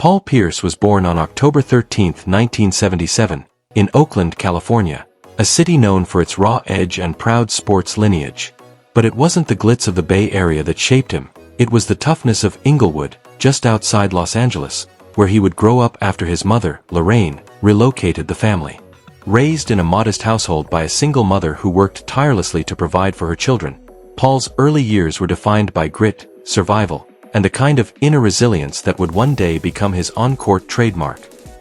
Paul Pierce was born on October 13, 1977, in Oakland, California, a city known for its raw edge and proud sports lineage. But it wasn't the glitz of the Bay Area that shaped him, it was the toughness of Inglewood, just outside Los Angeles, where he would grow up after his mother, Lorraine, relocated the family. Raised in a modest household by a single mother who worked tirelessly to provide for her children, Paul's early years were defined by grit, survival, and a kind of inner resilience that would one day become his on-court trademark.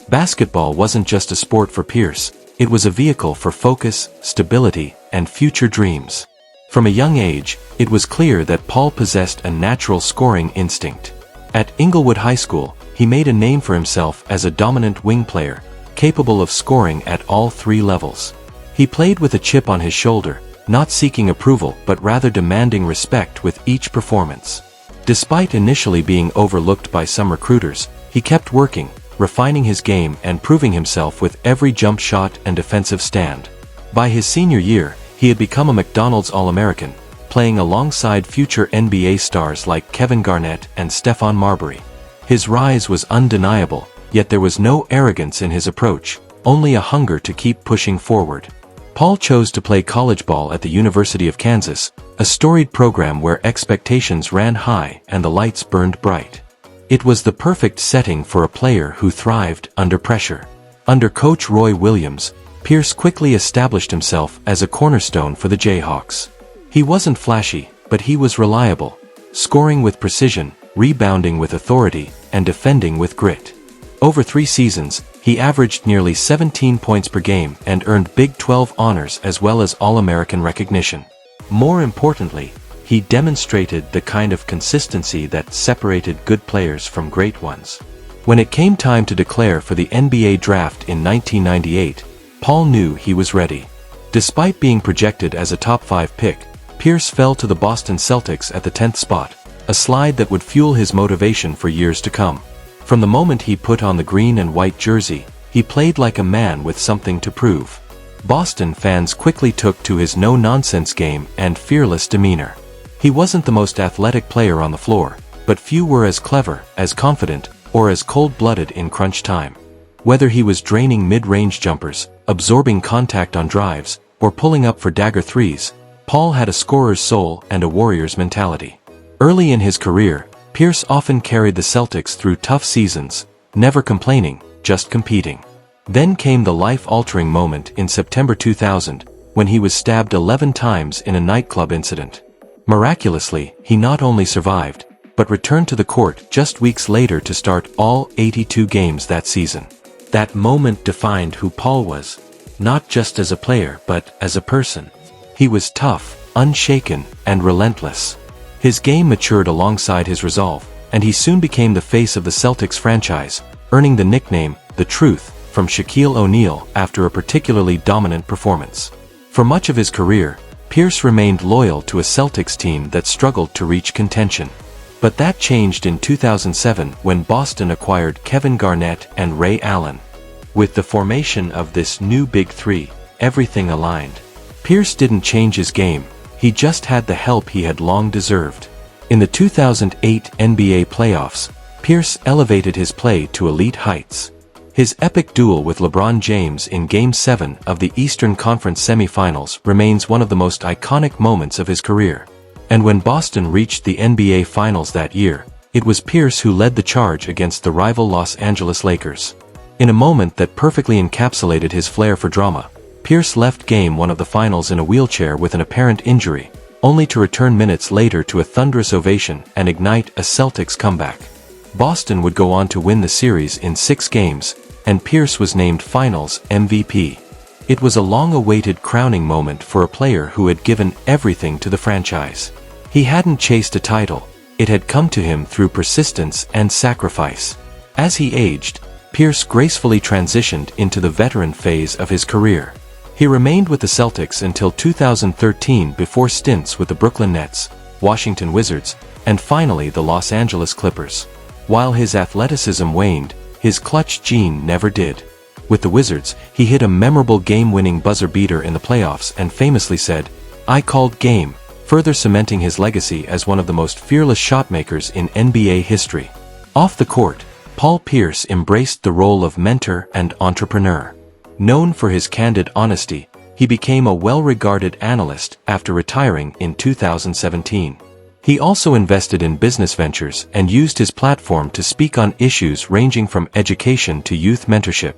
Basketball wasn't just a sport for Pierce, it was a vehicle for focus, stability, and future dreams. From a young age, it was clear that Paul possessed a natural scoring instinct. At Inglewood High School, he made a name for himself as a dominant wing player, capable of scoring at all three levels. He played with a chip on his shoulder, not seeking approval but rather demanding respect with each performance. Despite initially being overlooked by some recruiters, he kept working, refining his game and proving himself with every jump shot and defensive stand. By his senior year, he had become a McDonald's All-American, playing alongside future NBA stars like Kevin Garnett and Stephon Marbury. His rise was undeniable, yet there was no arrogance in his approach, only a hunger to keep pushing forward. Paul chose to play college ball at the University of Kansas, a storied program where expectations ran high and the lights burned bright. It was the perfect setting for a player who thrived under pressure. Under coach Roy Williams, Pierce quickly established himself as a cornerstone for the Jayhawks. He wasn't flashy, but he was reliable, scoring with precision, rebounding with authority, and defending with grit. Over 3 seasons, he averaged nearly 17 points per game and earned Big 12 honors as well as All-American recognition. More importantly, he demonstrated the kind of consistency that separated good players from great ones. When it came time to declare for the NBA draft in 1998, Paul knew he was ready. Despite being projected as a top 5 pick, Pierce fell to the Boston Celtics at the 10th spot, a slide that would fuel his motivation for years to come. From the moment he put on the green and white jersey, he played like a man with something to prove. Boston fans quickly took to his no-nonsense game and fearless demeanor. He wasn't the most athletic player on the floor, but few were as clever, as confident, or as cold-blooded in crunch time. Whether he was draining mid-range jumpers, absorbing contact on drives, or pulling up for dagger threes, Paul had a scorer's soul and a warrior's mentality. Early in his career, Pierce often carried the Celtics through tough seasons, never complaining, just competing. Then came the life-altering moment in September 2000, when he was stabbed 11 times in a nightclub incident. Miraculously, he not only survived, but returned to the court just weeks later to start all 82 games that season. That moment defined who Paul was, not just as a player but as a person. He was tough, unshaken, and relentless. His game matured alongside his resolve, and he soon became the face of the Celtics franchise, earning the nickname, The Truth, from Shaquille O'Neal after a particularly dominant performance. For much of his career, Pierce remained loyal to a Celtics team that struggled to reach contention. But that changed in 2007 when Boston acquired Kevin Garnett and Ray Allen. With the formation of this new Big Three, everything aligned. Pierce didn't change his game, he just had the help he had long deserved. In the 2008 NBA playoffs, Pierce elevated his play to elite heights. His epic duel with LeBron James in Game 7 of the Eastern Conference semifinals remains one of the most iconic moments of his career. And when Boston reached the NBA Finals that year, it was Pierce who led the charge against the rival Los Angeles Lakers. In a moment that perfectly encapsulated his flair for drama, Pierce left Game 1 of the Finals in a wheelchair with an apparent injury, only to return minutes later to a thunderous ovation and ignite a Celtics comeback. Boston would go on to win the series in 6 games, and Pierce was named Finals MVP. It was a long-awaited crowning moment for a player who had given everything to the franchise. He hadn't chased a title, it had come to him through persistence and sacrifice. As he aged, Pierce gracefully transitioned into the veteran phase of his career. He remained with the Celtics until 2013 before stints with the Brooklyn Nets, Washington Wizards, and finally the Los Angeles Clippers. While his athleticism waned, his clutch gene never did. With the Wizards, he hit a memorable game-winning buzzer beater in the playoffs and famously said, "I called game," further cementing his legacy as one of the most fearless shotmakers in NBA history. Off the court, Paul Pierce embraced the role of mentor and entrepreneur. Known for his candid honesty, he became a well-regarded analyst after retiring in 2017. He also invested in business ventures and used his platform to speak on issues ranging from education to youth mentorship.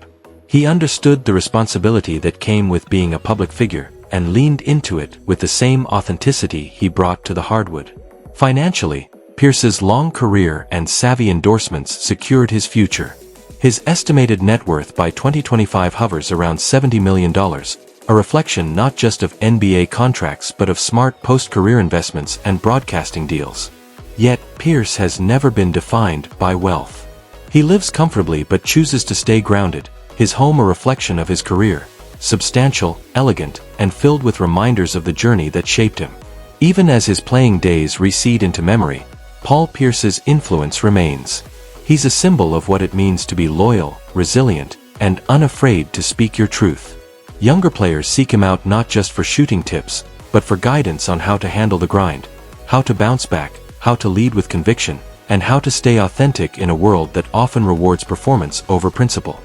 He understood the responsibility that came with being a public figure and leaned into it with the same authenticity he brought to the hardwood. Financially, Pierce's long career and savvy endorsements secured his future. His estimated net worth by 2025 hovers around $70 million, a reflection not just of NBA contracts but of smart post-career investments and broadcasting deals. Yet, Pierce has never been defined by wealth. He lives comfortably but chooses to stay grounded, his home a reflection of his career, substantial, elegant, and filled with reminders of the journey that shaped him. Even as his playing days recede into memory, Paul Pierce's influence remains. He's a symbol of what it means to be loyal, resilient, and unafraid to speak your truth. Younger players seek him out not just for shooting tips, but for guidance on how to handle the grind, how to bounce back, how to lead with conviction, and how to stay authentic in a world that often rewards performance over principle.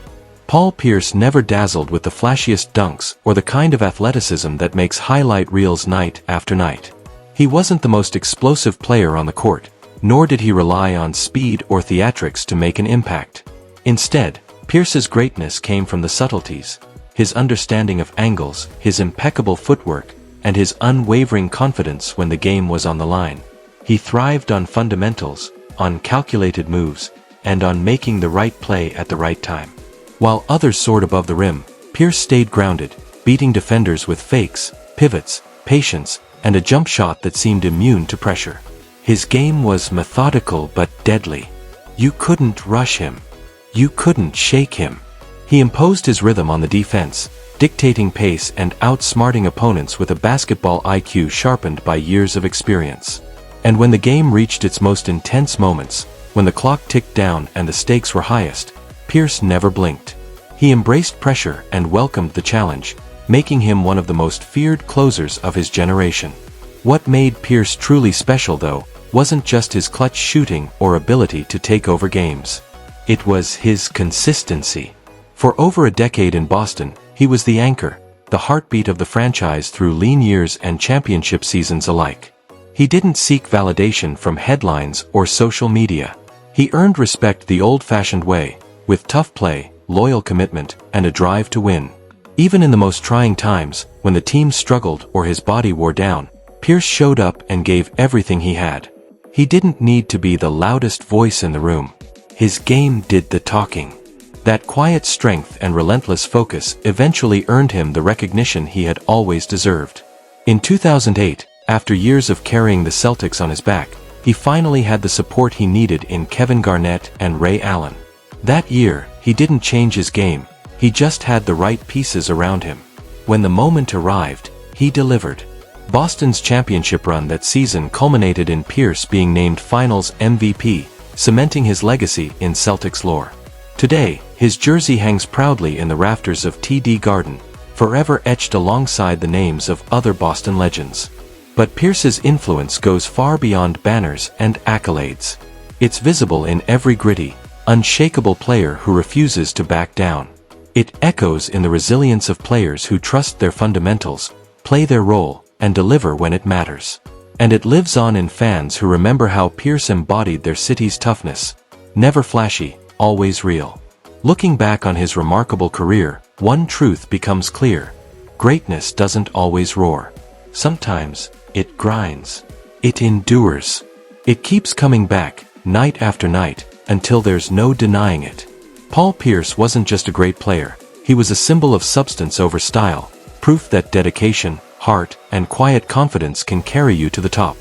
Paul Pierce never dazzled with the flashiest dunks or the kind of athleticism that makes highlight reels night after night. He wasn't the most explosive player on the court, nor did he rely on speed or theatrics to make an impact. Instead, Pierce's greatness came from the subtleties, his understanding of angles, his impeccable footwork, and his unwavering confidence when the game was on the line. He thrived on fundamentals, on calculated moves, and on making the right play at the right time. While others soared above the rim, Pierce stayed grounded, beating defenders with fakes, pivots, patience, and a jump shot that seemed immune to pressure. His game was methodical but deadly. You couldn't rush him. You couldn't shake him. He imposed his rhythm on the defense, dictating pace and outsmarting opponents with a basketball IQ sharpened by years of experience. And when the game reached its most intense moments, when the clock ticked down and the stakes were highest, Pierce never blinked. He embraced pressure and welcomed the challenge, making him one of the most feared closers of his generation. What made Pierce truly special, though, wasn't just his clutch shooting or ability to take over games. It was his consistency. For over a decade in Boston, he was the anchor, the heartbeat of the franchise through lean years and championship seasons alike. He didn't seek validation from headlines or social media. He earned respect the old-fashioned way, with tough play, loyal commitment, and a drive to win. Even in the most trying times, when the team struggled or his body wore down, Pierce showed up and gave everything he had. He didn't need to be the loudest voice in the room. His game did the talking. That quiet strength and relentless focus eventually earned him the recognition he had always deserved. In 2008, after years of carrying the Celtics on his back, he finally had the support he needed in Kevin Garnett and Ray Allen. That year, he didn't change his game, he just had the right pieces around him. When the moment arrived, he delivered. Boston's championship run that season culminated in Pierce being named Finals MVP, cementing his legacy in Celtics lore. Today, his jersey hangs proudly in the rafters of TD Garden, forever etched alongside the names of other Boston legends. But Pierce's influence goes far beyond banners and accolades. It's visible in every gritty, unshakable player who refuses to back down. It echoes in the resilience of players who trust their fundamentals, play their role, and deliver when it matters. And it lives on in fans who remember how Pierce embodied their city's toughness. Never flashy, always real. Looking back on his remarkable career, one truth becomes clear. Greatness doesn't always roar. Sometimes, it grinds. It endures. It keeps coming back, night after night, until there's no denying it. Paul Pierce wasn't just a great player, he was a symbol of substance over style, proof that dedication, heart, and quiet confidence can carry you to the top.